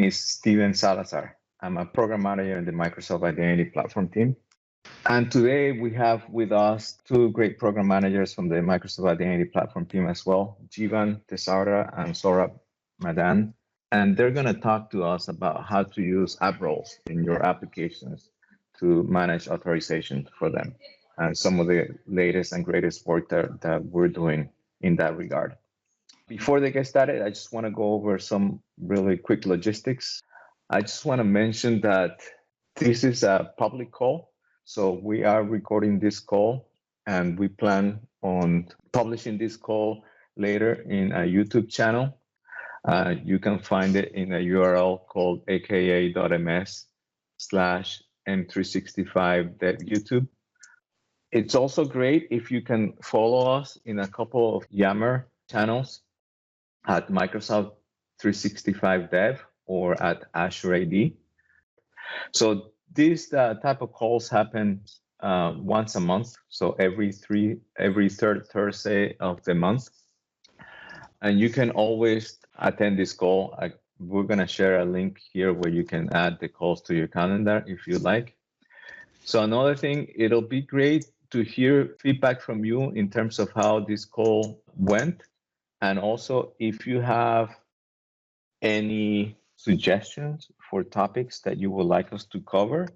is Steven Salazar. I'm a program manager in the Microsoft Identity Platform team. And today we have with us two great program managers from the Microsoft Identity Platform team as well, Jeevan, Desarda, and Saurabh, Madan. And they're going to talk to us about how to use AppRoles in your applications to manage authorization for them and some of the latest and greatest work that we're doing in that regard. Before they get started, I just want to go over some really quick logistics. I just want to mention that this is a public call. So we are recording this call and we plan on publishing this call later in a YouTube channel. You can find it in a URL called aka.ms/m365.youtube. It's also great if you can follow us in a couple of Yammer channels at Microsoft 365 Dev or at Azure AD. So these type of calls happen once a month, so every third Thursday of the month. And you can always attend this call. We're going to share a link here where you can add the calls to your calendar if you like. So another thing, it'll be great to hear feedback from you in terms of how this call went. And also if you have any suggestions for topics that you would like us to cover,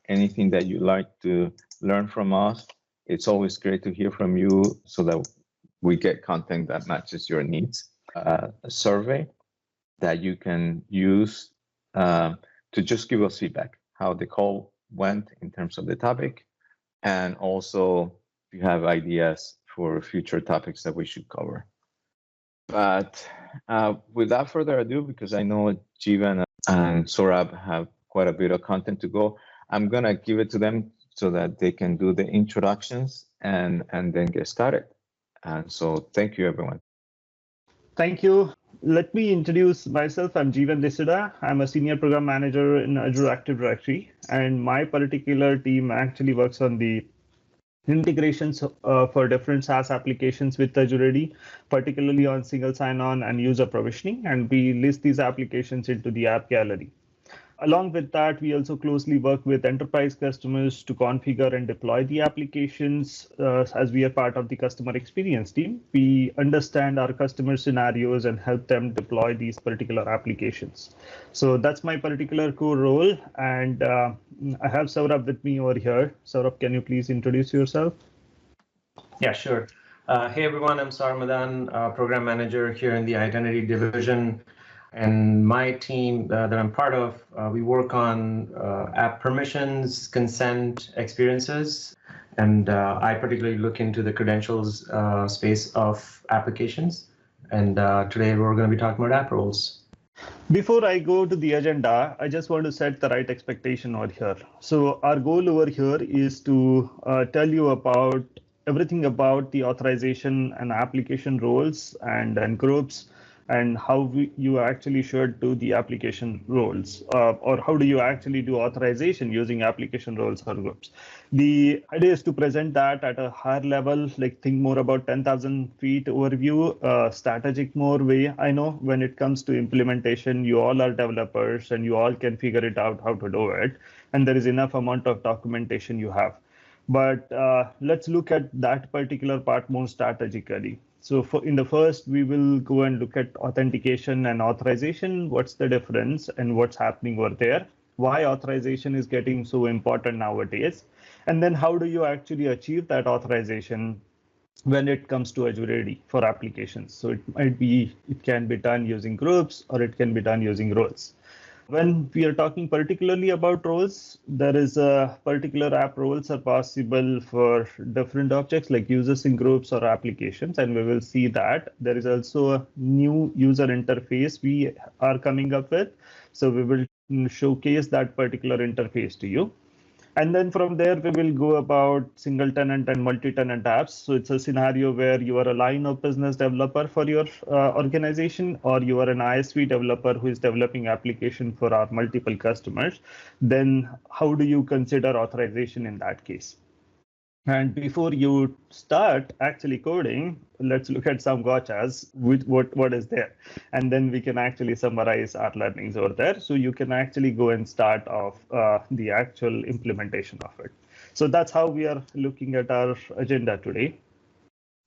anything that you'd like to learn from us, it's always great to hear from you so that we get content that matches your needs. A survey that you can use to just give us feedback, how the call went in terms of the topic, and also if you have ideas for future topics that we should cover. But without further ado, because I know Jeevan and Saurabh have quite a bit of content to go, I'm going to give it to them so that they can do the introductions and then get started. And so thank you, everyone. Thank you. Let me introduce myself. I'm Jeevan Desarda. I'm a senior program manager in Azure Active Directory, and my particular team actually works on the integrations for different SaaS applications with Azure AD, particularly on single sign-on and user provisioning, and we list these applications into the app gallery. Along with that, we also closely work with enterprise customers to configure and deploy the applications as we are part of the customer experience team. We understand our customer scenarios and help them deploy these particular applications. So that's my particular core role. And I have Saurabh with me over here. Saurabh, can you please introduce yourself? Yeah, sure. Hey, everyone, I'm Saurabh Madan, program manager here in the identity division. And my team that I'm part of, we work on app permissions, consent, experiences, and I particularly look into the credentials space of applications. And today we're going to be talking about AppRoles. Before I go to the agenda, I just want to set the right expectation over here. So our goal over here is to tell you about everything about the authorization and application roles and groups, and how you actually should do the application roles, or how do you actually do authorization using application roles or groups. The idea is to present that at a higher level, like think more about 10,000 feet overview, strategic more way. I know when it comes to implementation, you all are developers and you all can figure it out how to do it. And there is enough amount of documentation you have. But let's look at that particular part more strategically. So in the first, we will go and look at authentication and authorization. What's the difference and what's happening over there? Why authorization is getting so important nowadays? And then how do you actually achieve that authorization when it comes to Azure AD for applications? So it can be done using groups or it can be done using roles. When we are talking particularly about roles, there is a particular app roles are possible for different objects like users in groups or applications. And we will see that there is also a new user interface we are coming up with. So we will showcase that particular interface to you. And then from there, we will go about single tenant and multi-tenant apps. So it's a scenario where you are a line of business developer for your organization, or you are an ISV developer who is developing application for our multiple customers. Then how do you consider authorization in that case? And before you start actually coding, let's look at some gotchas with what is there. And then we can actually summarize our learnings over there. So you can actually go and start off the actual implementation of it. So that's how we are looking at our agenda today.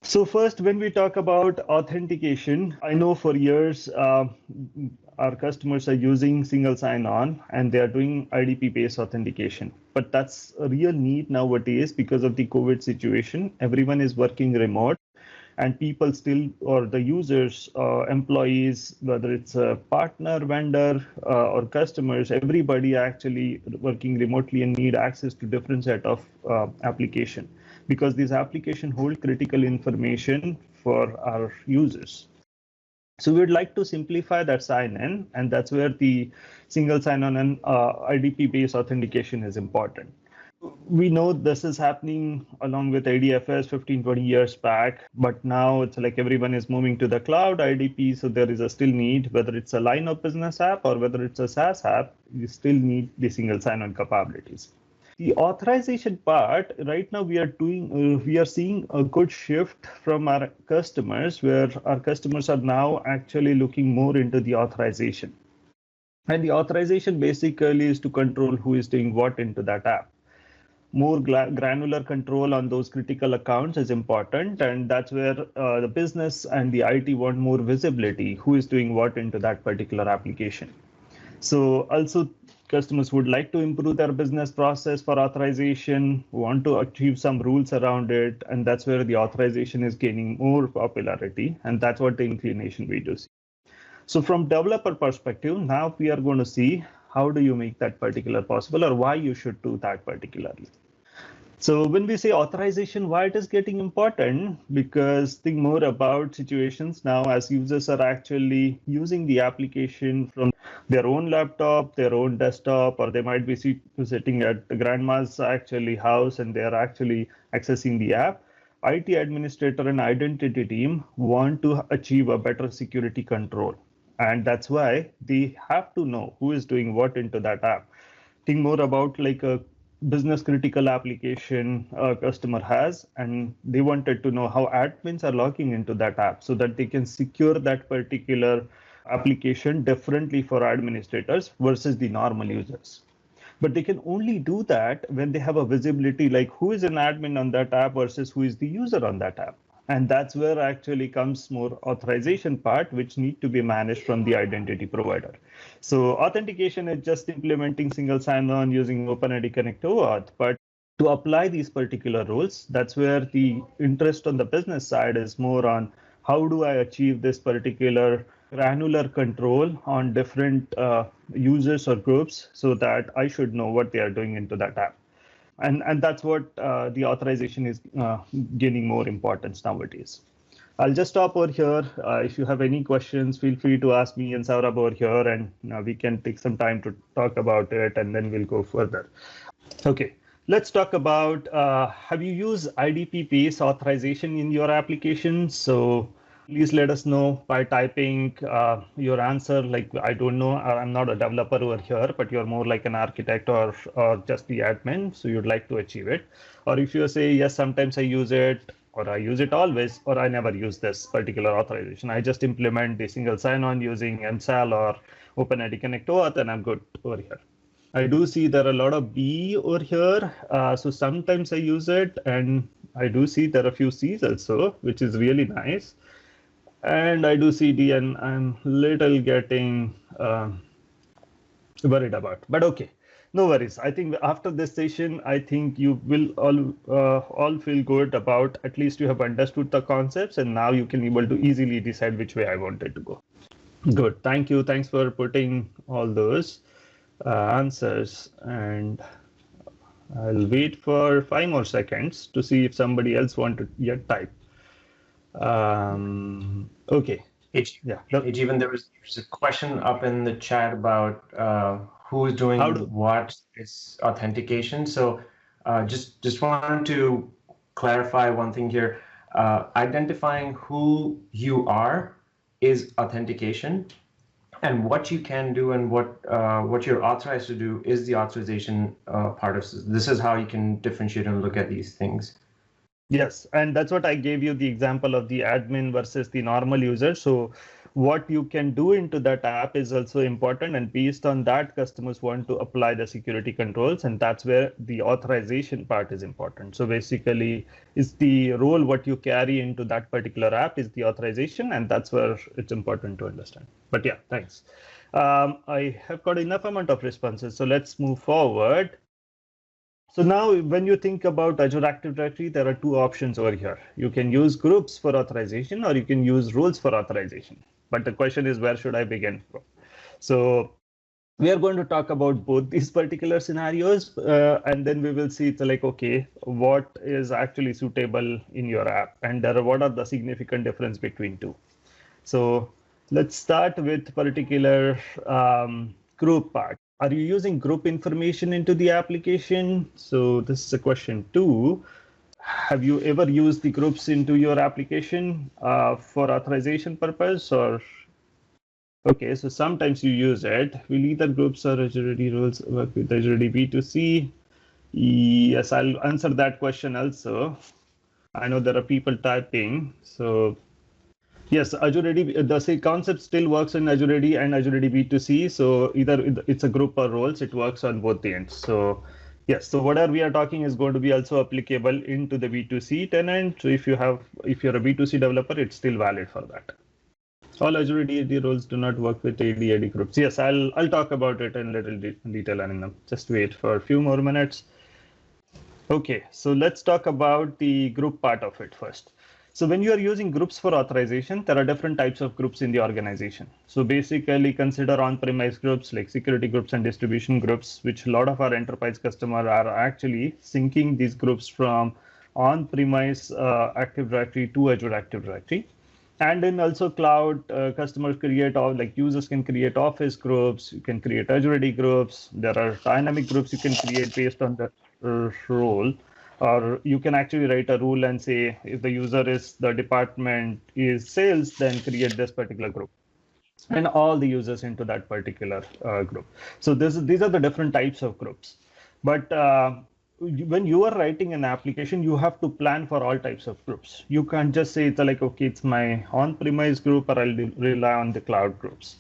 So first, when we talk about authentication, I know for years our customers are using single sign-on and they are doing IDP-based authentication. But that's a real need nowadays because of the COVID situation. Everyone is working remote and people still, or the users, employees, whether it's a partner, vendor, or customers, everybody actually working remotely and need access to different set of application, because these applications hold critical information for our users. So we'd like to simplify that sign-in, and that's where the single sign-on and IDP-based authentication is important. We know this is happening along with ADFS 15, 20 years back, but now it's like everyone is moving to the cloud IDP, so there is a still need, whether it's a line of business app or whether it's a SaaS app, you still need the single sign-on capabilities. The authorization part, right now we are seeing a good shift from our customers, where our customers are now actually looking more into the authorization. And the authorization basically is to control who is doing what into that app. More granular control on those critical accounts is important, and that's where the business and the IT want more visibility, who is doing what into that particular application. So also customers would like to improve their business process for authorization, want to achieve some rules around it, and that's where the authorization is gaining more popularity, and that's what the inclination we do see. So from developer perspective, now we are going to see how do you make that particular possible, or why you should do that particularly. So when we say authorization, why it is getting important? Because think more about situations now as users are actually using the application from their own laptop, their own desktop, or they might be sitting at the grandma's actually house and they are actually accessing the app. IT administrator and identity team want to achieve a better security control. And that's why they have to know who is doing what into that app. Think more about like a business critical application a customer has, and they wanted to know how admins are logging into that app so that they can secure that particular application differently for administrators versus the normal users. But they can only do that when they have a visibility like who is an admin on that app versus who is the user on that app. And that's where actually comes more authorization part, which need to be managed from the identity provider. So authentication is just implementing single sign-on using OpenID Connect OAuth, but to apply these particular rules, that's where the interest on the business side is more on how do I achieve this particular granular control on different users or groups so that I should know what they are doing into that app. And that's what the authorization is gaining more importance nowadays. I'll just stop over here. If you have any questions, feel free to ask me and Saurabh over here, and we can take some time to talk about it, and then we'll go further. Okay, let's talk about, have you used IDP-based authorization in your application? So please let us know by typing your answer. Like, I don't know, I'm not a developer over here, but you're more like an architect or just the admin, so you'd like to achieve it. Or if you say, yes, sometimes I use it, or I use it always, or I never use this particular authorization. I just implement the single sign-on using MSAL or OpenID Connect OAuth, and I'm good over here. I do see there are a lot of B over here. So sometimes I use it, and I do see there are a few C's also, which is really nice. And I do see D, and I'm little getting worried about, but okay, no worries. I think after this session, I think you will all feel good about, at least you have understood the concepts, and now you can be able to easily decide which way I wanted to go. Good, thank you. Thanks for putting all those answers, and I'll wait for 5 more seconds to see if somebody else wanted to yet type. Okay. Yeah. Hey, Jeevan, there's a question up in the chat about who is doing what is authentication. So just wanted to clarify one thing here. Identifying who you are is authentication, and what you can do and what you're authorized to do is the authorization part of this. This is how you can differentiate and look at these things. Yes, and that's what I gave you the example of the admin versus the normal user. So what you can do into that app is also important, and based on that, customers want to apply the security controls, and that's where the authorization part is important. So basically, is the role what you carry into that particular app is the authorization, and that's where it's important to understand. But yeah, thanks. I have got enough amount of responses, so let's move forward. So now when you think about Azure Active Directory, there are two options over here. You can use groups for authorization or you can use roles for authorization. But the question is, where should I begin from? So we are going to talk about both these particular scenarios, and then we will see it's like, okay, what is actually suitable in your app, and what are the significant difference between two. So let's start with particular group part. Are you using group information into the application? So this is a question 2. Have you ever used the groups into your application for authorization purpose? Or okay, so sometimes you use it. Will either groups or Azure AD roles work with Azure AD B2C? Yes, I'll answer that question also. I know there are people typing, so yes, Azure AD, the concept still works in Azure AD and Azure AD B2C. So either it's a group or roles, it works on both the ends. So yes, so whatever we are talking is going to be also applicable into the B2C tenant. So if you're a B2C developer, it's still valid for that. All Azure AD roles do not work with AD groups. Yes, I'll talk about it in little detail, and just wait for a few more minutes. Okay, so let's talk about the group part of it first. So when you are using groups for authorization, there are different types of groups in the organization. So basically consider on-premise groups like security groups and distribution groups, which a lot of our enterprise customers are actually syncing these groups from on-premise Active Directory to Azure Active Directory. And then also cloud customers create all, like users can create office groups, you can create Azure AD groups. There are dynamic groups you can create based on the role, or you can actually write a rule and say if the user is the department is sales, then create this particular group and all the users into that particular group. So these are the different types of groups. But when you are writing an application, you have to plan for all types of groups. You can't just say it's like, okay, it's my on-premise group or I'll rely on the cloud groups.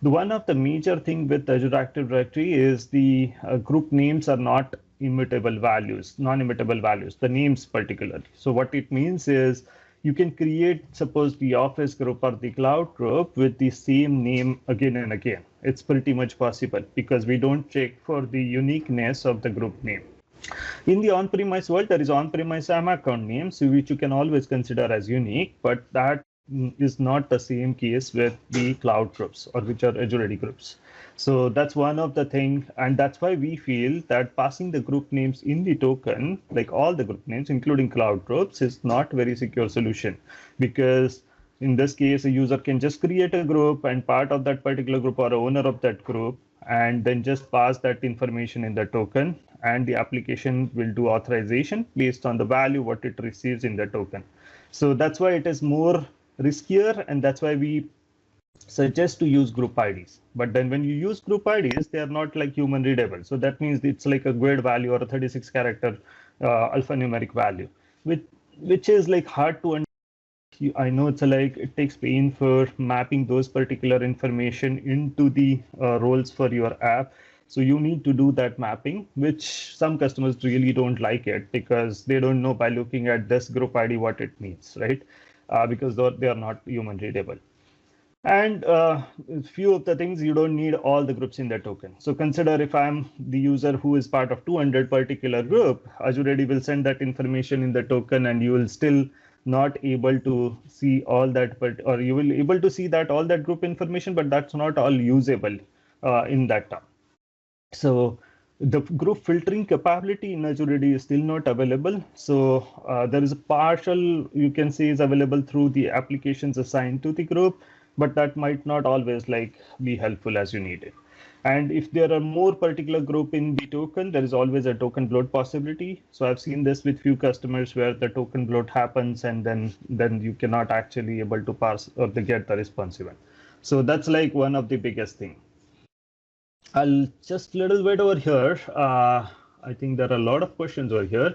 One of the major thing with Azure Active Directory is the group names are not immutable values, non-immutable values, the names particularly. So what it means is you can create, suppose, the office group or the cloud group with the same name again and again. It's pretty much possible because we don't check for the uniqueness of the group name. In the on-premise world, there is on-premise account names, which you can always consider as unique, but that is not the same case with the cloud groups or which are Azure AD groups. So that's one of the things, and that's why we feel that passing the group names in the token, like all the group names, including cloud groups, is not very secure solution, because in this case, a user can just create a group and part of that particular group or owner of that group, and then just pass that information in the token, and the application will do authorization based on the value what it receives in the token. So that's why it is more riskier, and that's why we suggest to use group IDs. But then when you use group IDs, they are not like human readable. So that means it's like a GUID value or a 36 character alphanumeric value, which is like hard to understand. I know it's like it takes pain for mapping those particular information into the roles for your app. So you need to do that mapping, which some customers really don't like it because they don't know by looking at this group ID what it means, right? Because they are not human readable. And a few of the things, you don't need all the groups in the token. So consider if I'm the user who is part of 200 particular group, Azure AD will send that information in the token, and you will still not able to see all that, or you will able to see that all that group information, but that's not all usable in that term. So the group filtering capability in Azure AD is still not available. So there is a partial, you can say, is available through the applications assigned to the group, but that might not always like be helpful as you need it. And if there are more particular group in the token, there is always a token bloat possibility. So I've seen this with few customers where the token bloat happens, and then you cannot actually able to pass or to get the response event. So that's like one of the biggest thing. I'll just little bit over here. I think there are a lot of questions over here.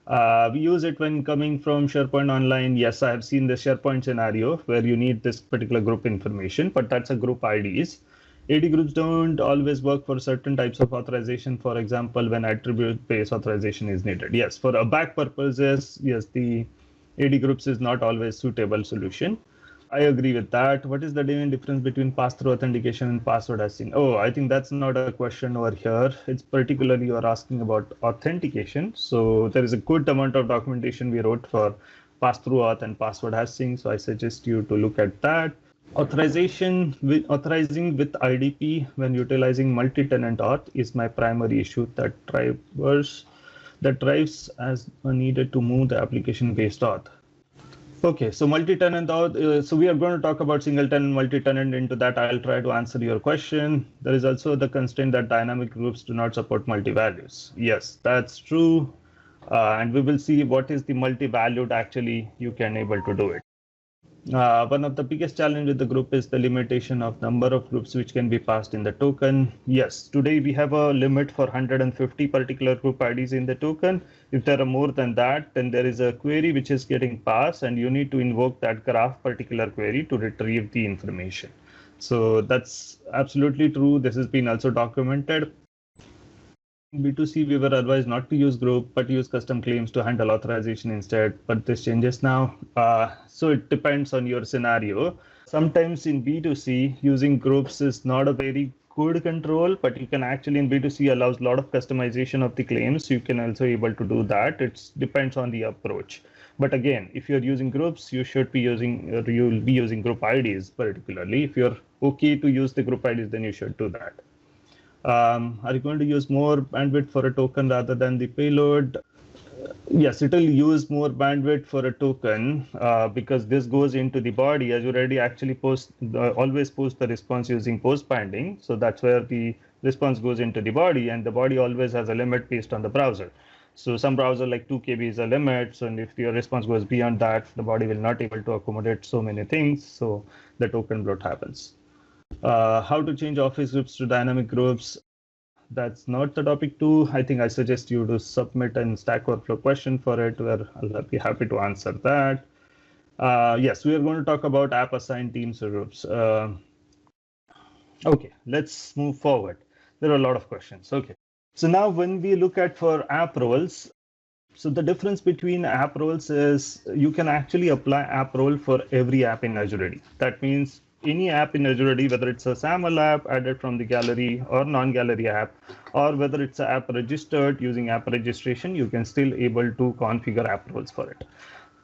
We use it when coming from SharePoint Online. Yes, I have seen the SharePoint scenario where you need this particular group information, but that's a group IDs. AD groups don't always work for certain types of authorization. For example, when attribute-based authorization is needed. Yes, for a back purposes, yes, the AD groups is not always suitable solution. I agree with that. What is the main difference between pass-through authentication and password hashing? Oh, I think that's not a question over here. It's particularly you are asking about authentication. So there is a good amount of documentation we wrote for pass-through auth and password hashing. So I suggest you to look at that. Authorizing with IDP when utilizing multi-tenant auth is my primary issue that drives as needed to move the application-based auth. Okay, so multi-tenant auth. So we are going to talk about single-tenant, multi-tenant. Into that, I'll try to answer your question. There is also the constraint that dynamic groups do not support multi-values. Yes, that's true. And we will see what is the multi-valued actually you can able to do it. One of the biggest challenge with the group is the limitation of number of groups which can be passed in the token. Yes, today we have a limit for 150 particular group IDs in the token. If there are more than that, then there is a query which is getting passed and you need to invoke that graph particular query to retrieve the information. So that's absolutely true. This has been also documented. In B2C, we were advised not to use group, but use custom claims to handle authorization instead. But this changes now. So it depends on your scenario. Sometimes in B2C, using groups is not a very good control, but you can actually in B2C allows a lot of customization of the claims. You can also able to do that. It depends on the approach. But again, if you're using groups, you should be using, you'll be using group IDs particularly. If you're okay to use the group IDs, then you should do that. Are you going to use more bandwidth for a token rather than the payload? Yes, it will use more bandwidth for a token because this goes into the body. As you already actually always post the response using post binding. So that's where the response goes into the body, and the body always has a limit based on the browser. So some browser like 2 KB is a limit. So if your response goes beyond that, the body will not able to accommodate so many things. So the token bloat happens. How to change office groups to dynamic groups? That's not the topic 2. I think I suggest you to submit a Stack Overflow question for it, where I'll be happy to answer that. Yes, we are going to talk about app assigned teams or groups. Okay, let's move forward. There are a lot of questions. Okay, so now when we look at for AppRoles, so the difference between AppRoles is you can actually apply AppRole for every app in Azure AD. That means any app in Azure AD, whether it's a SAML app added from the gallery or non-gallery app, or whether it's an app registered using app registration, you can still able to configure AppRoles for it.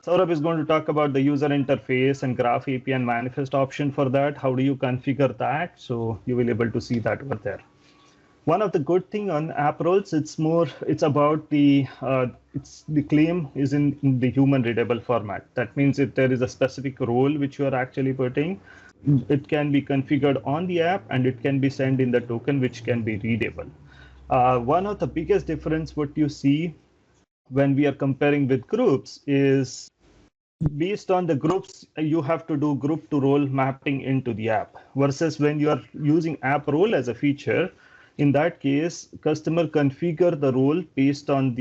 Saurabh is going to talk about the user interface and graph API and manifest option for that. How do you configure that? So you will be able to see that over there. One of the good thing on AppRoles, it's about the claim is in the human readable format. That means if there is a specific role which you are actually putting, it can be configured on the app and it can be sent in the token which can be readable. One of the biggest difference what you see when we are comparing with groups is based on the groups, you have to do group to role mapping into the app versus when you are using AppRole as a feature. In that case, customer configure the role based on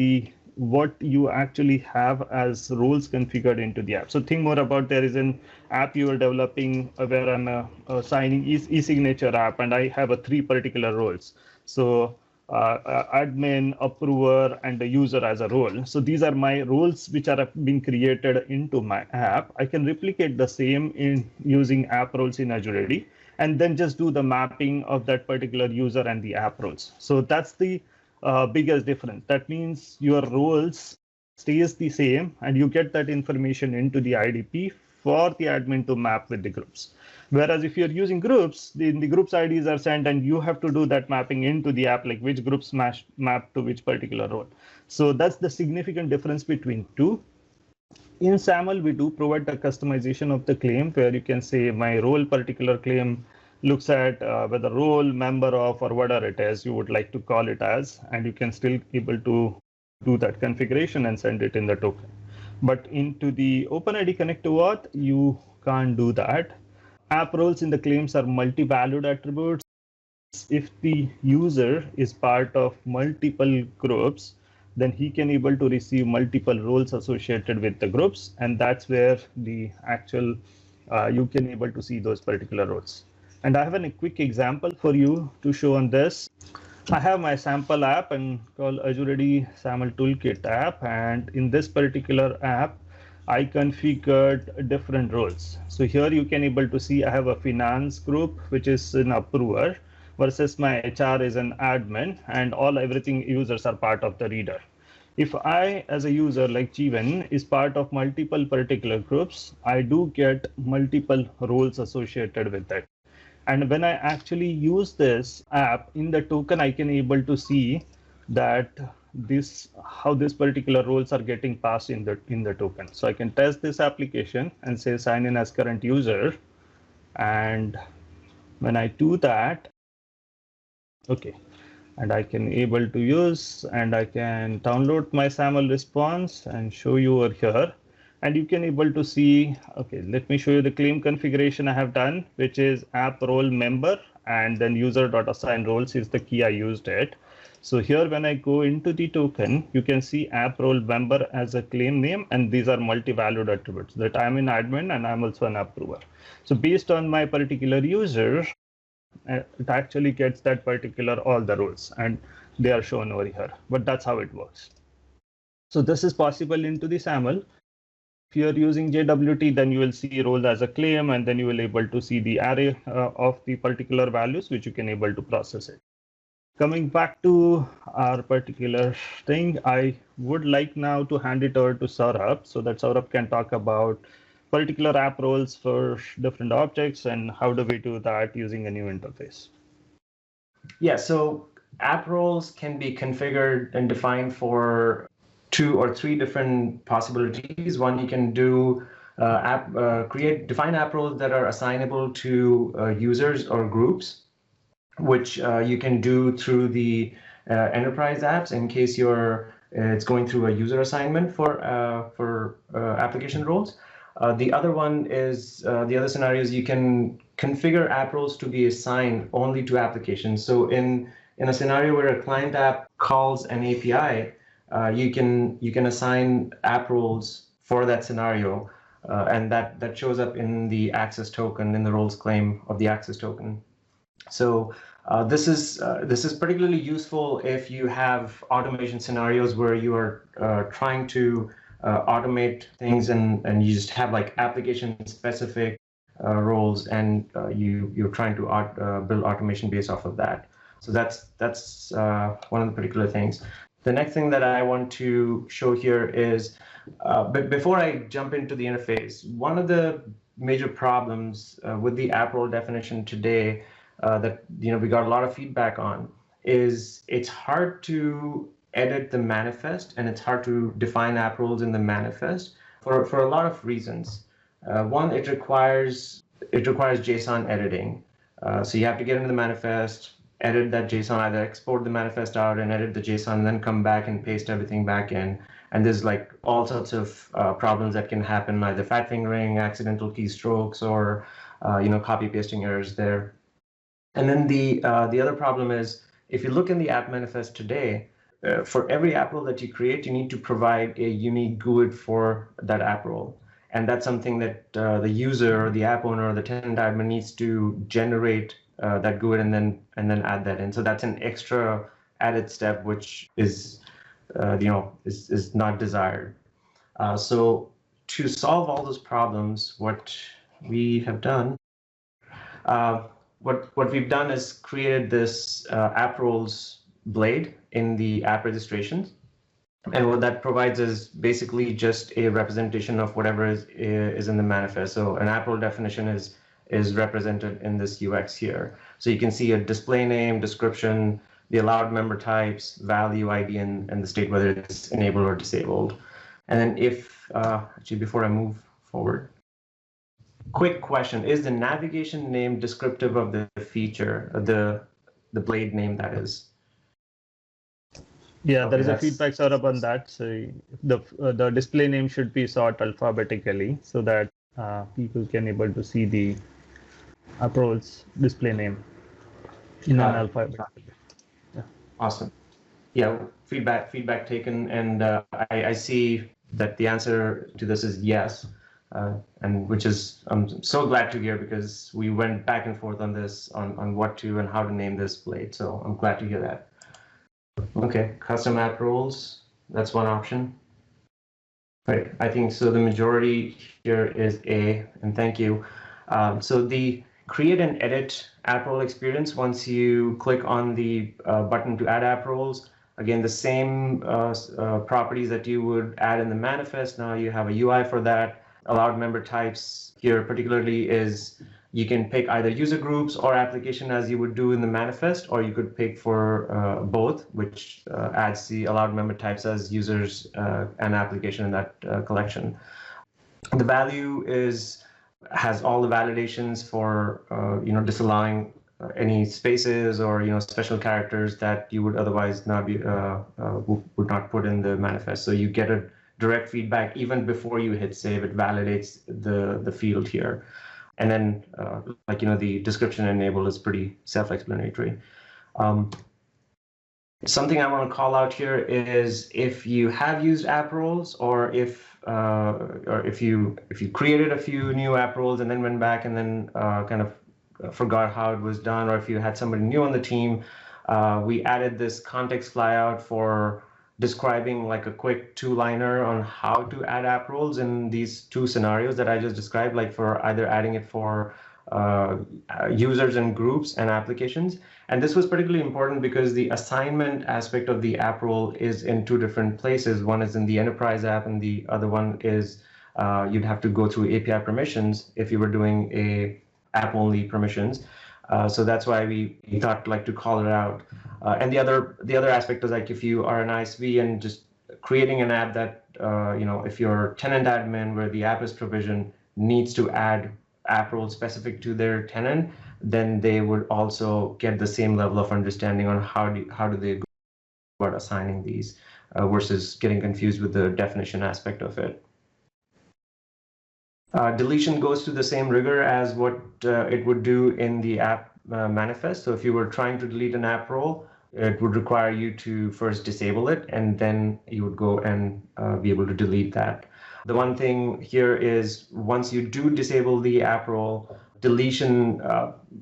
what you actually have as roles configured into the app. So think more about there is an app you are developing where I'm signing e-signature app and I have 3 particular roles. So admin, approver, and the user as a role. So these are my roles which are being created into my app. I can replicate the same in using AppRoles in Azure AD, and then just do the mapping of that particular user and the app roles. So that's the biggest difference. That means your roles stays the same and you get that information into the IDP for the admin to map with the groups. Whereas if you're using groups, the groups IDs are sent and you have to do that mapping into the app, like which groups map to which particular role. So that's the significant difference between two. In SAML, we do provide the customization of the claim where you can say my role particular claim looks at whether role, member of, or whatever it is you would like to call it as, and you can still able to do that configuration and send it in the token. But into the OpenID Connect to Auth, you can't do that. AppRoles in the claims are multi-valued attributes. If the user is part of multiple groups, then he can able to receive multiple roles associated with the groups, and that's where the actual you can able to see those particular roles. And I have a quick example for you to show on this. I have my sample app and called Azure AD SAML Toolkit app, and in this particular app, I configured different roles. So here you can able to see I have a finance group, which is an approver, versus my HR is an admin, and everything users are part of the reader. If I, as a user like Jeevan, is part of multiple particular groups, I do get multiple roles associated with it. And when I actually use this app in the token, I can able to see that how this particular roles are getting passed in the token. So I can test this application and say sign in as current user. And when I do that, okay, and I can able to use, and I can download my SAML response and show you over here. And you can able to see, okay, let me show you the claim configuration I have done, which is AppRole member, and then user.assign roles is the key I used it. So here, when I go into the token, you can see AppRole member as a claim name, and these are multi-valued attributes that I'm an admin and I'm also an approver. So based on my particular user, it actually gets that particular all the roles, and they are shown over here. But that's how it works. So this is possible into the SAML. If you are using JWT, then you will see roles as a claim, and then you will able to see the array of the particular values, which you can able to process it. Coming back to our particular thing, I would like now to hand it over to Saurabh, so that Saurabh can talk about particular app roles for different objects and how do we do that using a new interface. Yeah, so app roles can be configured and defined for 2 or 3 different possibilities. One, you can do define app roles that are assignable to users or groups, which you can do through the enterprise apps in case it's going through a user assignment for application roles. The other one is the other scenario is you can configure app roles to be assigned only to applications. So in a scenario where a client app calls an API, you can assign app roles for that scenario, and that shows up in the access token, in the roles claim of the access token. So this is particularly useful if you have automation scenarios where you are trying to automate things and you just have like application specific roles, and you're trying to build automation based off of that. So that's one of the particular things. The next thing that I want to show here is, but before I jump into the interface, one of the major problems with the app role definition today that we got a lot of feedback on is it's hard to edit the manifest, and it's hard to define app roles in the manifest for a lot of reasons. One, it requires JSON editing. So you have to get into the manifest, edit that JSON, either export the manifest out and edit the JSON, and then come back and paste everything back in. And there's like all sorts of problems that can happen, either fat fingering, accidental keystrokes, or copy pasting errors there. And then the other problem is, if you look in the app manifest today, for every app role that you create, you need to provide a unique GUID for that app role. And that's something that the user, or the app owner, or the tenant admin needs to generate that GUID and then add that in. So that's an extra added step, which is not desired. So to solve all those problems, what we have done, what we've done is created this app roles blade in the app registrations. And what that provides is basically just a representation of whatever is in the manifest. So an app role definition is represented in this UX here. So you can see a display name, description, the allowed member types, value ID, and the state, whether it's enabled or disabled. And then actually before I move forward, quick question, is the navigation name descriptive of the feature, the blade name that is? Yeah, there is a feedback Saurabh on that. So the display name should be sort alphabetically so that people can able to see the AppRoles display name in an alphabet. Yeah. Awesome. Yeah, feedback taken, and I see that the answer to this is yes, and which is I'm so glad to hear, because we went back and forth on this on what to and how to name this blade. So I'm glad to hear that. Okay, custom app roles, that's one option. Right, I think so. The majority here is A, and thank you. So the create and edit app role experience, once you click on the button to add app roles, again, the same properties that you would add in the manifest. Now you have a UI for that. Allowed member types here particularly is you can pick either user groups or application as you would do in the manifest, or you could pick for both, which adds the allowed member types as users and application in that collection. The value has all the validations for disallowing any spaces or special characters that you would otherwise not be would not put in the manifest. So you get a direct feedback even before you hit save. It validates the field here, and then the description enable is pretty self-explanatory. Something I want to call out here is if you have used AppRoles, or if you created a few new AppRoles and then went back and then kind of forgot how it was done, or if you had somebody new on the team, we added this context flyout for describing like a quick two-liner on how to add AppRoles in these two scenarios that I just described, like for either adding it for users and groups and applications. And this was particularly important because the assignment aspect of the AppRole is in two different places. One is in the enterprise app, and the other one is you'd have to go through API permissions if you were doing a app-only permissions. So that's why we thought to call it out. And the other aspect is like if you are an ISV and just creating an app that if your tenant admin where the app is provisioned needs to add app role specific to their tenant, then they would also get the same level of understanding on how do they go about assigning these versus getting confused with the definition aspect of it. Deletion goes through the same rigor as what it would do in the app manifest. So if you were trying to delete an app role, it would require you to first disable it, and then you would go and be able to delete that. The one thing here is once you do disable the app role, deletion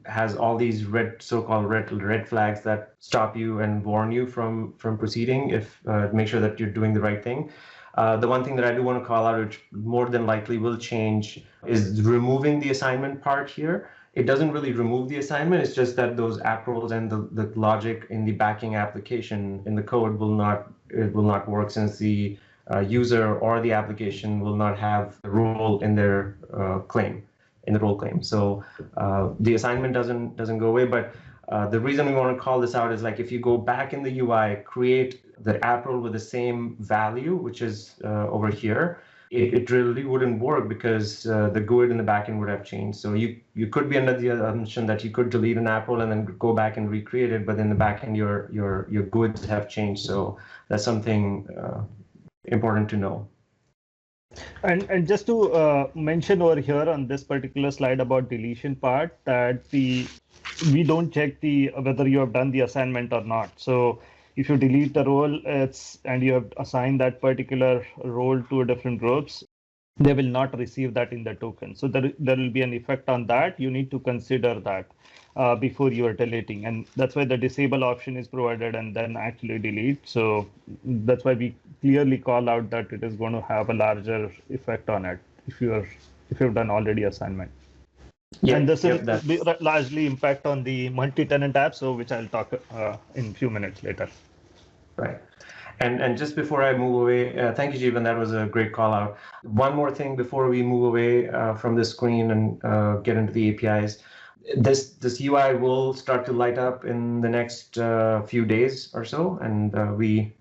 has all these so-called red flags that stop you and warn you from proceeding if make sure that you're doing the right thing. The one thing that I do want to call out, which more than likely will change, is removing the assignment part here. It doesn't really remove the assignment. It's just that those app roles and the logic in the backing application in the code will not work, since the user or the application will not have the role in their claim, in the role claim. So the assignment doesn't go away. But the reason we want to call this out is like if you go back in the UI, create the app role with the same value, which is over here, it really wouldn't work because the GUID in the backend would have changed. So you could be under the assumption that you could delete an app role and then go back and recreate it, but in the backend your GUIDs have changed. So that's something important to know. And just to mention over here on this particular slide about deletion part, that we don't check whether you have done the assignment or not. So if you delete the role and you have assigned that particular role to different groups, they will not receive that in the token. So there will be an effect on that. You need to consider that before you are deleting. And that's why the disable option is provided and then actually delete. So that's why we clearly call out that it is going to have a larger effect on it if you've done already assignment. Yeah, and this will largely impact on the multi-tenant app, so which I'll talk in a few minutes later. Right. And just before I move away, thank you, Jeevan. That was a great call out. One more thing before we move away from the screen and get into the APIs. This UI will start to light up in the next few days or so, and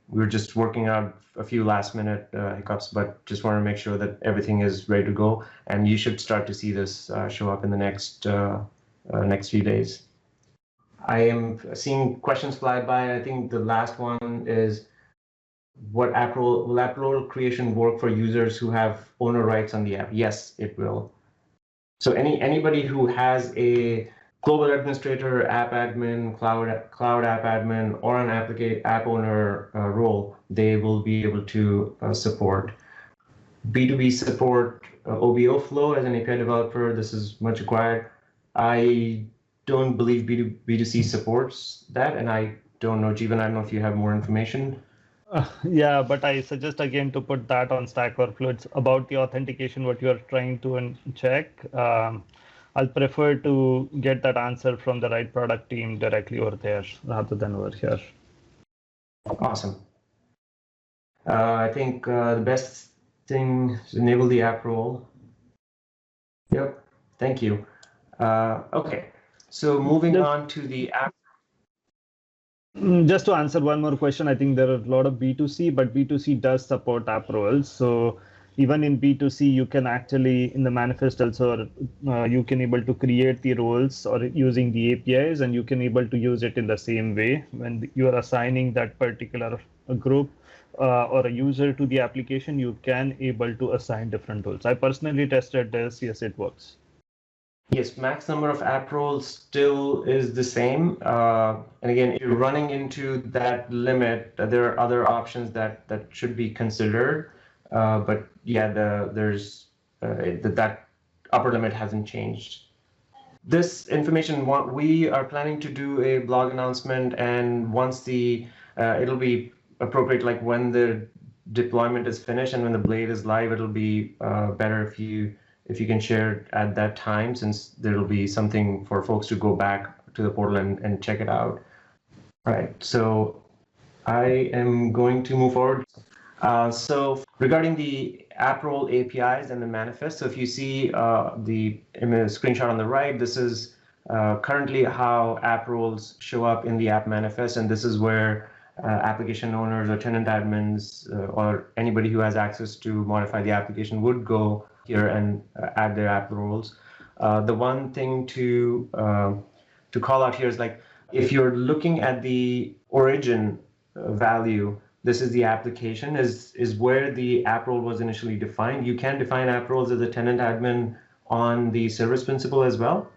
we're just working out a few last-minute hiccups, but just want to make sure that everything is ready to go, and you should start to see this show up in the next few days. I am seeing questions fly by. I think the last one is, will AppRole creation work for users who have owner rights on the app? Yes, it will. So anybody who has a global administrator, app admin, cloud app admin, or an app owner role, they will be able to support. B2B support, OBO flow as an API developer, this is much required. I don't believe B2C supports that, and I don't know, Jeevan, I don't know if you have more information. Yeah, but I suggest again to put that on Stack Overflow. It's about the authentication, what you are trying to check. I'll prefer to get that answer from the right product team directly over there rather than over here. Awesome. I think the best thing is enable the app role. Yep, thank you. Okay, so moving on to the app. Just to answer one more question, I think there are a lot of B2C, but B2C does support AppRoles. So even in B2C, you can actually, in the manifest also, you can able to create the roles or using the APIs, and you can able to use it in the same way when you are assigning that particular group or a user to the application, you can able to assign different roles. I personally tested this. Yes, it works. Yes, max number of app roles still is the same. And again, if you're running into that limit, there are other options that should be considered. But yeah, there's that upper limit hasn't changed. This information, we are planning to do a blog announcement, and once it'll be appropriate, like when the deployment is finished and when the blade is live, it'll be better if you can share it at that time, since there'll be something for folks to go back to the portal and check it out. All right, so I am going to move forward. So regarding the AppRole APIs and the manifest, so if you see the screenshot on the right, this is currently how AppRoles show up in the app manifest, and this is where application owners or tenant admins or anybody who has access to modify the application would go here and add their app roles. The one thing to call out here is, like, if you're looking at the origin value, this is the application, is where the app role was initially defined. You can define app roles as a tenant admin on the service principal as well,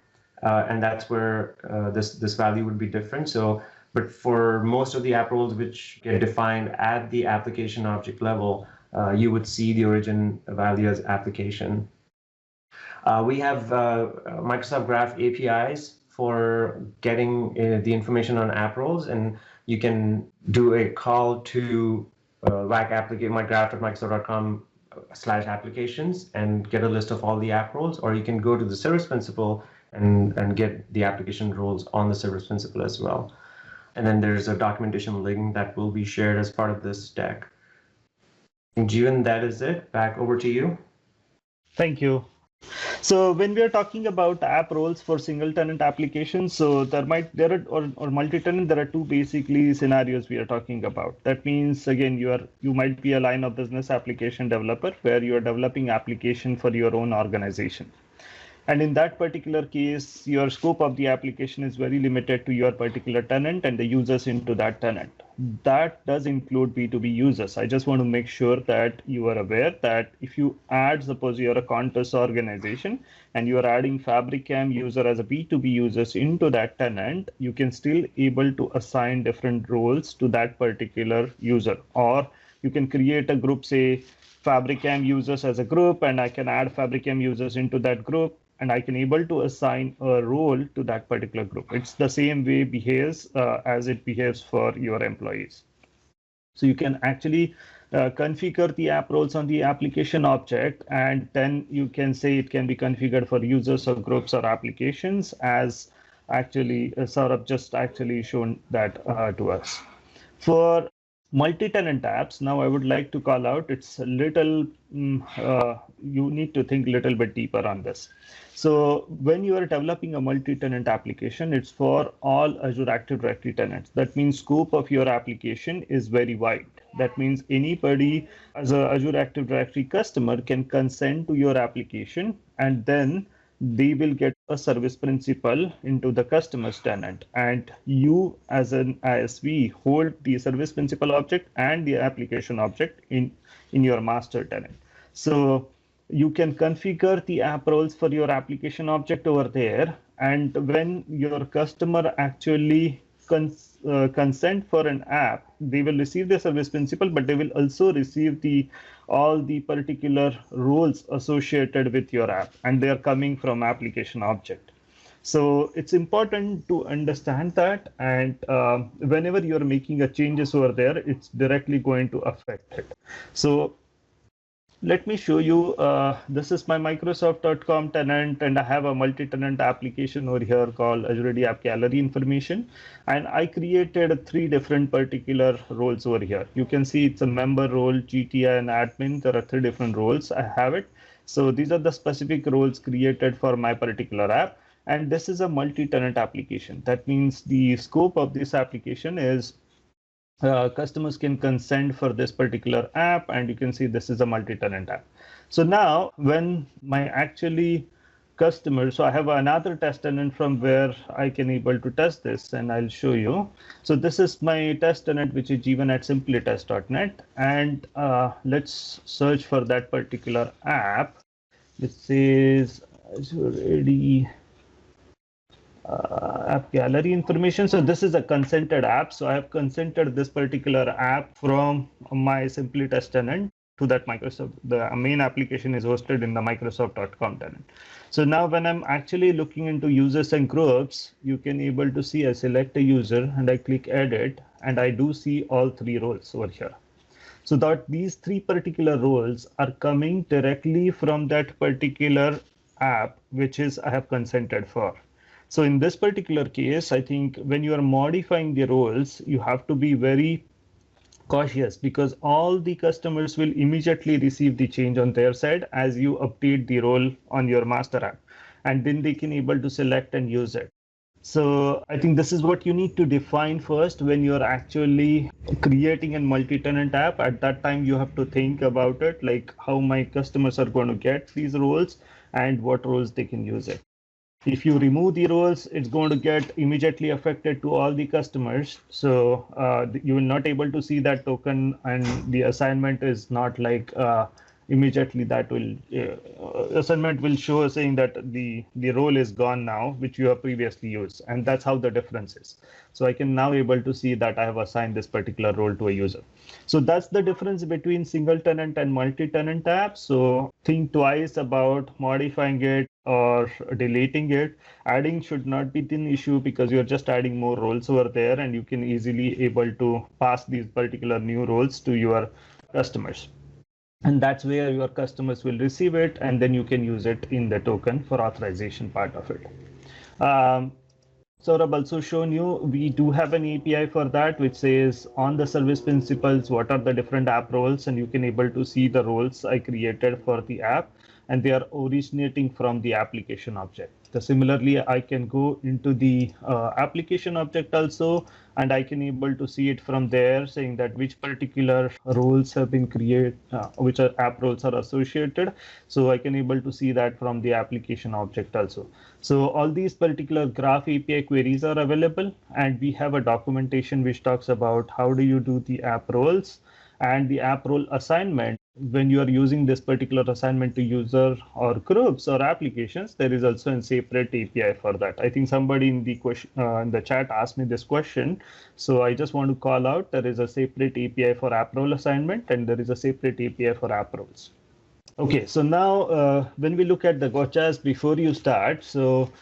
and that's where this value would be different. So, but for most of the app roles which get defined at the application object level, you would see the origin value as application. We have Microsoft Graph APIs for getting the information on app roles, and you can do a call to mygraph.microsoft.com/applications and get a list of all the app roles, or you can go to the service principal and get the application roles on the service principal as well. And then there's a documentation link that will be shared as part of this deck. Jeevan, that is it. Back over to you. Thank you. So when we are talking about app roles for single tenant applications, so there are multi-tenant, there are two basically scenarios we are talking about. That means, again, you might be a line of business application developer where you are developing application for your own organization. And in that particular case, your scope of the application is very limited to your particular tenant and the users into that tenant. That does include B2B users. I just want to make sure that you are aware that if you add, suppose you're a contest organization and you are adding FabricCam user as a B2B users into that tenant, you can still able to assign different roles to that particular user. Or you can create a group, say FabricCam users as a group, and I can add FabricCam users into that group, and I can able to assign a role to that particular group. It's the same way it behaves as it behaves for your employees. So you can actually configure the app roles on the application object, and then you can say it can be configured for users or groups or applications, as actually Saurabh just actually shown that to us. For multi-tenant apps, now I would like to call out, it's a little, you need to think a little bit deeper on this. So when you are developing a multi-tenant application, it's for all Azure Active Directory tenants. That means scope of your application is very wide. That means anybody as a Azure Active Directory customer can consent to your application, and then they will get a service principal into the customer's tenant, and you as an ISV hold the service principal object and the application object in your master tenant. So you can configure the app roles for your application object over there. And when your customer actually consent for an app, they will receive the service principal, but they will also receive all the particular roles associated with your app, and they are coming from application object. So it's important to understand that, and whenever you're making a changes over there, it's directly going to affect it. So let me show you. This is my Microsoft.com tenant, and I have a multi-tenant application over here called Azure AD App Gallery information. And I created 3 different particular roles over here. You can see it's a member role, GTI, and admin. There are 3 different roles. I have it. So these are the specific roles created for my particular app. And this is a multi-tenant application. That means the scope of this application is customers can consent for this particular app, and you can see this is a multi-tenant app. So now when my actually customer, so I have another test tenant from where I can able to test this, and I'll show you. So this is my test tenant, which is Jeevan at simplytest.net, and let's search for that particular app, which says Azure AD app gallery information. So this is a consented app. So I have consented this particular app from my Simply Test tenant to that Microsoft. The main application is hosted in the Microsoft.com tenant. So now when I'm actually looking into users and groups, you can able to see I select a user and I click edit, and I do see all 3 roles over here. So that these 3 particular roles are coming directly from that particular app, which is I have consented for. So in this particular case, I think when you are modifying the roles, you have to be very cautious, because all the customers will immediately receive the change on their side as you update the role on your master app, and then they can able to select and use it. So I think this is what you need to define first when you're actually creating a multi-tenant app. At that time, you have to think about it, like how my customers are going to get these roles and what roles they can use it. If you remove the roles, it's going to get immediately affected to all the customers. So you will not able to see that token, and the assignment is not like immediately that will assignment will show saying that the role is gone now, which you have previously used, and that's how the difference is. So I can now able to see that I have assigned this particular role to a user. So that's the difference between single tenant and multi-tenant app. So think twice about modifying it or deleting it. Adding should not be an issue, because you're just adding more roles over there, and you can easily able to pass these particular new roles to your customers. And that's where your customers will receive it, and then you can use it in the token for authorization part of it. Saurabh also shown you, we do have an API for that, which says on the service principals, what are the different app roles, and you can able to see the roles I created for the app, and they are originating from the application object. So similarly, I can go into the application object also, and I can able to see it from there, saying that which particular roles have been created, which are app roles are associated. So I can able to see that from the application object also. So all these particular graph API queries are available, and we have a documentation which talks about how do you do the app roles and the app role assignment. When you are using this particular assignment to user or groups or applications, there is also a separate API for that. I think somebody in the question in the chat asked me this question, so I just want to call out there is a separate API for app role assignment, and there is a separate API for app roles. Okay, so now when we look at the gotchas before you start, so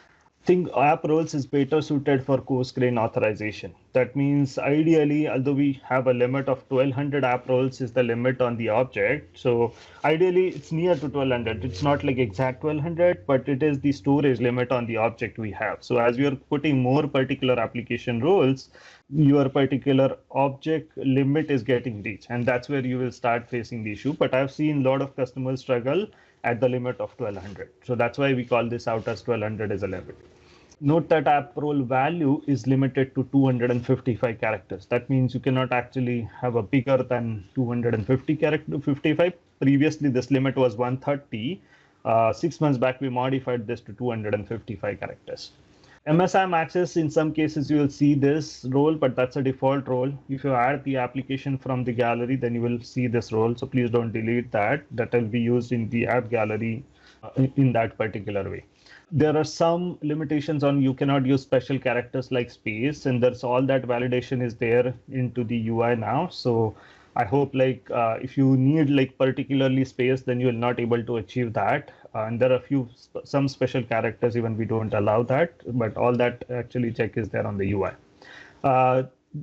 I think AppRoles is better suited for coarse-grained authorization. That means ideally, although we have a limit of 1200 AppRoles is the limit on the object. So ideally, it's near to 1200. It's not like exact 1200, but it is the storage limit on the object we have. So as we are putting more particular application roles, your particular object limit is getting reached, and that's where you will start facing the issue. But I've seen a lot of customers struggle at the limit of 1200. So that's why we call this out as 1200 as a limit. Note that AppRole value is limited to 255 characters. That means you cannot actually have a bigger than 250 character 55. Previously, this limit was 130. 6 months back, we modified this to 255 characters. MSIM access, in some cases, you will see this role, but that's a default role. If you add the application from the gallery, then you will see this role. So please don't delete that. That will be used in the app gallery in that particular way. There are some limitations on you cannot use special characters like space, and there's all that validation is there into the UI now. So I hope like if you need like particularly space, then you will not able to achieve that. And there are some special characters even we don't allow that, but all that actually check is there on the UI.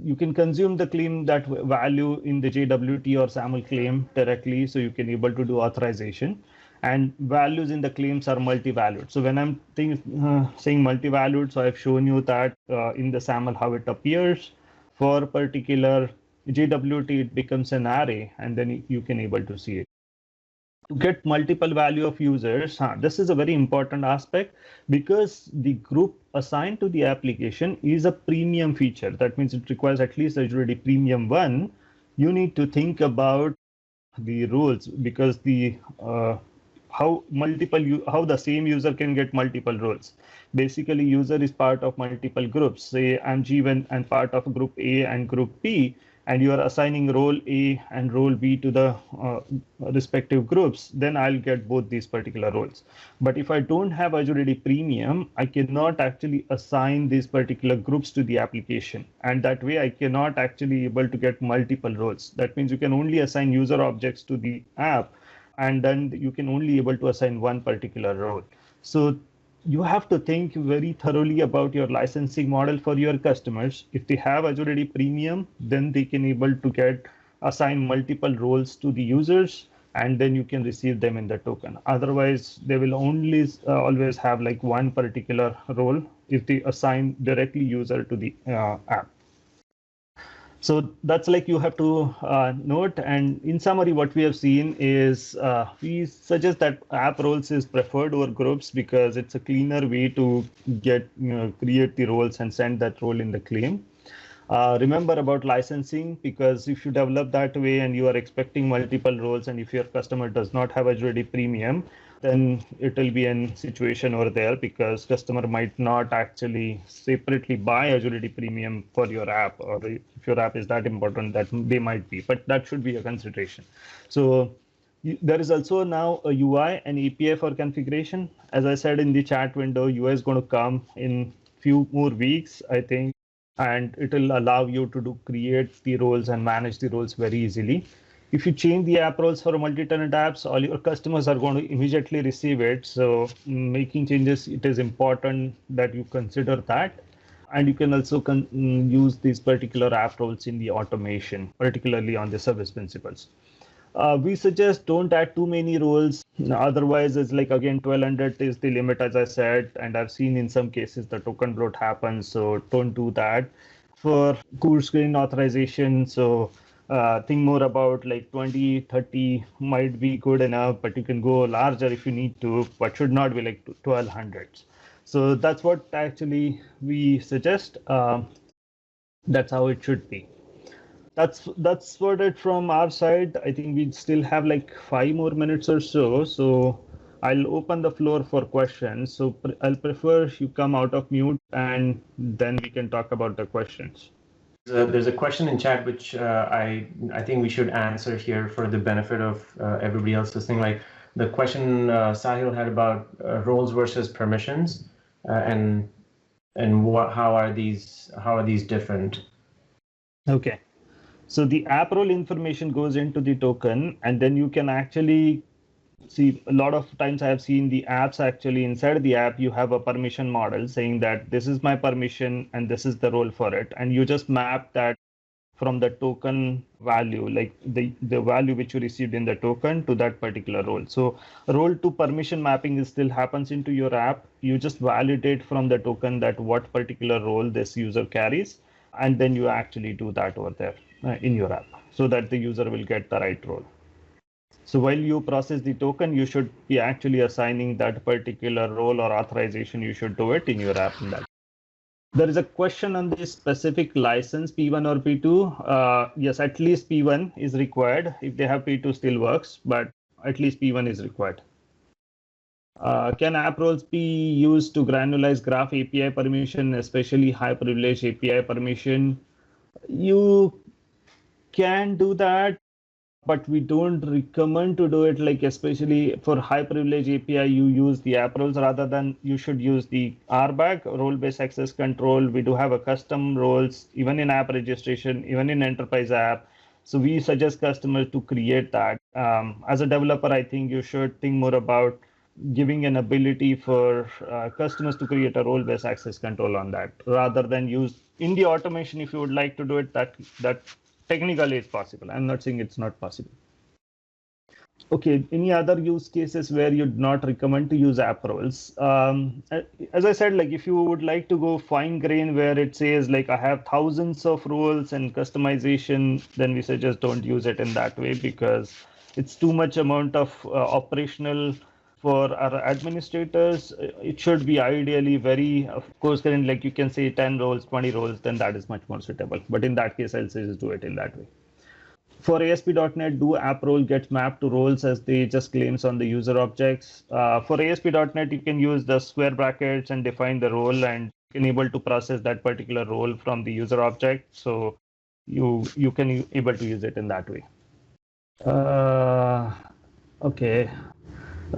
You can consume the claim that value in the JWT or SAML claim directly, so you can able to do authorization. And values in the claims are multi-valued. So when I'm saying multi-valued, so I've shown you that in the SAML how it appears. For particular JWT, it becomes an array, and then you can able to see it. To get multiple value of users, this is a very important aspect because the group assigned to the application is a premium feature. That means it requires at least already premium 1. You need to think about the rules because the how the same user can get multiple roles. Basically, user is part of multiple groups. Say I'm Jeevan and part of group A and group B, and you are assigning role A and role B to the respective groups, then I'll get both these particular roles. But if I don't have Azure AD Premium, I cannot actually assign these particular groups to the application. And that way I cannot actually able to get multiple roles. That means you can only assign user objects to the app, and then you can only able to assign one particular role. So you have to think very thoroughly about your licensing model for your customers. If they have Azure AD Premium, then they can able to assign multiple roles to the users, and then you can receive them in the token. Otherwise, they will only always have like one particular role if they assign directly user to the app. So that's like you have to note. And in summary, what we have seen is we suggest that AppRoles is preferred over groups because it's a cleaner way to create the roles and send that role in the claim. Remember about licensing, because if you develop that way and you are expecting multiple roles, and if your customer does not have Azure AD Premium, then it will be a situation over there because customer might not actually separately buy Azure AD Premium for your app, or if your app is that important that they might be, but that should be a consideration. So there is also now a UI and API for configuration. As I said in the chat window, UI is going to come in few more weeks, I think, and it will allow you to create the roles and manage the roles very easily. If you change the app roles for multi-tenant apps, all your customers are going to immediately receive it. So making changes, it is important that you consider that. And you can also use these particular app roles in the automation, particularly on the service principals. We suggest don't add too many roles. Otherwise, it's like, again, 1200 is the limit, as I said, and I've seen in some cases the token bloat happens. So don't do that. For core screen authorization, so think more about like 20, 30 might be good enough, but you can go larger if you need to, but should not be like 1200. So that's what actually we suggest. That's how it should be. That's what it from our side. I think we still have like 5 more minutes or so. So I'll open the floor for questions. So I'll prefer you come out of mute and then we can talk about the questions. There's a question in chat which I think we should answer here for the benefit of everybody else listening. Like the question Sahil had about roles versus permissions, and how are these different? Okay, so the app role information goes into the token, and then you can actually see a lot of times I have seen the apps actually inside the app, you have a permission model saying that this is my permission and this is the role for it. And you just map that from the token value, like the value which you received in the token to that particular role. So role to permission mapping still happens into your app. You just validate from the token that what particular role this user carries. And then you actually do that over there in your app so that the user will get the right role. So while you process the token, you should be actually assigning that particular role or authorization. You should do it in your app. There is a question on the specific license, P1 or P2. Yes, at least P1 is required. If they have P2 still works, but at least P1 is required. Can AppRoles be used to granularize graph API permission, especially high privilege API permission? You can do that, but we don't recommend to do it, like especially for high privilege API, you use the AppRoles rather than you should use the RBAC, role-based access control. We do have a custom roles, even in app registration, even in enterprise app. So we suggest customers to create that. As a developer, I think you should think more about giving an ability for customers to create a role-based access control on that, rather than use in the automation. If you would like to do it, that technically it's possible. I'm not saying it's not possible. Okay, any other use cases where you'd not recommend to use AppRoles? As I said, like if you would like to go fine grain where it says like I have thousands of roles and customization, then we suggest don't use it in that way, because it's too much amount of operational for our administrators. It should be ideally very, of course, like you can say 10 roles, 20 roles, then that is much more suitable. But in that case, I'll say just do it in that way. For ASP.NET, do AppRole get mapped to roles as they just claims on the user objects? For ASP.NET, you can use the square brackets and define the role and enable to process that particular role from the user object. So you can able to use it in that way. Okay.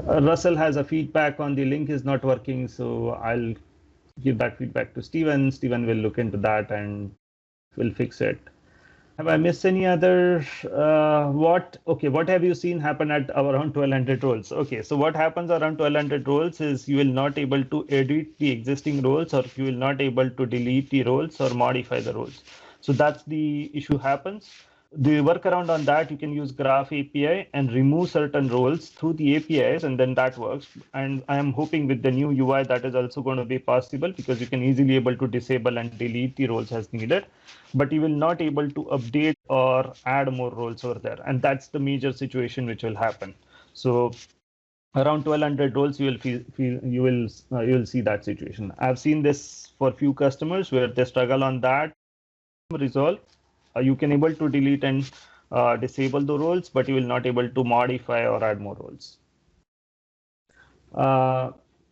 Russell has a feedback on the link is not working, so I'll give that feedback to Steven. Steven will look into that and will fix it. Have I missed any other? What have you seen happen at around 1200 roles? Okay, so what happens around 1200 roles is you will not able to edit the existing roles, or you will not able to delete the roles or modify the roles. So that's the issue happens. The workaround on that, you can use Graph API and remove certain roles through the APIs, and then that works. And I am hoping with the new UI that is also going to be possible, because you can easily able to disable and delete the roles as needed, but you will not able to update or add more roles over there. And that's the major situation which will happen. So around 1200 roles, you will see that situation. I've seen this for few customers where they struggle on that resolve. You can able to delete and disable the roles, but you will not able to modify or add more roles.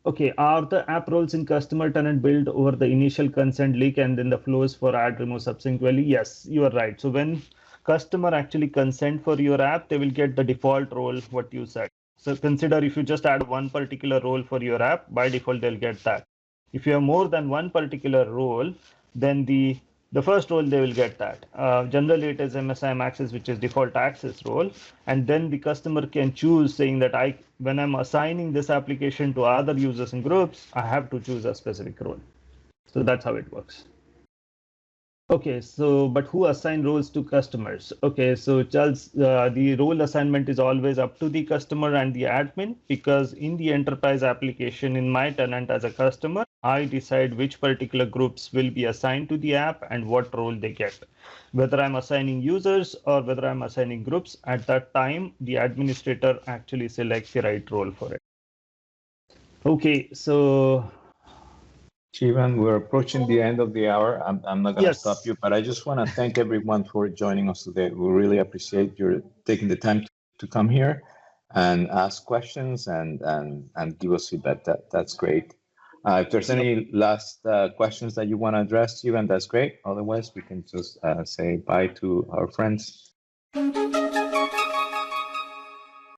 Okay, are the app roles in customer tenant built over the initial consent leak and then the flows for add remove subsequently? Yes, you are right. So when customer actually consent for your app, they will get the default role what you said. So consider if you just add one particular role for your app, by default they'll get that. If you have more than one particular role, then the first role they will get that. Generally it is MSIM access, which is default access role, and then the customer can choose saying that when I'm assigning this application to other users and groups, I have to choose a specific role. So that's how it works. Okay, so but who assign roles to customers? Okay, so Charles, the role assignment is always up to the customer and the admin, because in the enterprise application, in my tenant as a customer, I decide which particular groups will be assigned to the app and what role they get. Whether I'm assigning users or whether I'm assigning groups, at that time, the administrator actually selects the right role for it. Okay, so Jeevan, we're approaching the end of the hour. I'm not going to stop you, but I just want to thank everyone for joining us today. We really appreciate your taking the time to come here and ask questions and give us feedback. That's great. If there's any last questions that you want to address, Jeevan, that's great. Otherwise, we can just say bye to our friends.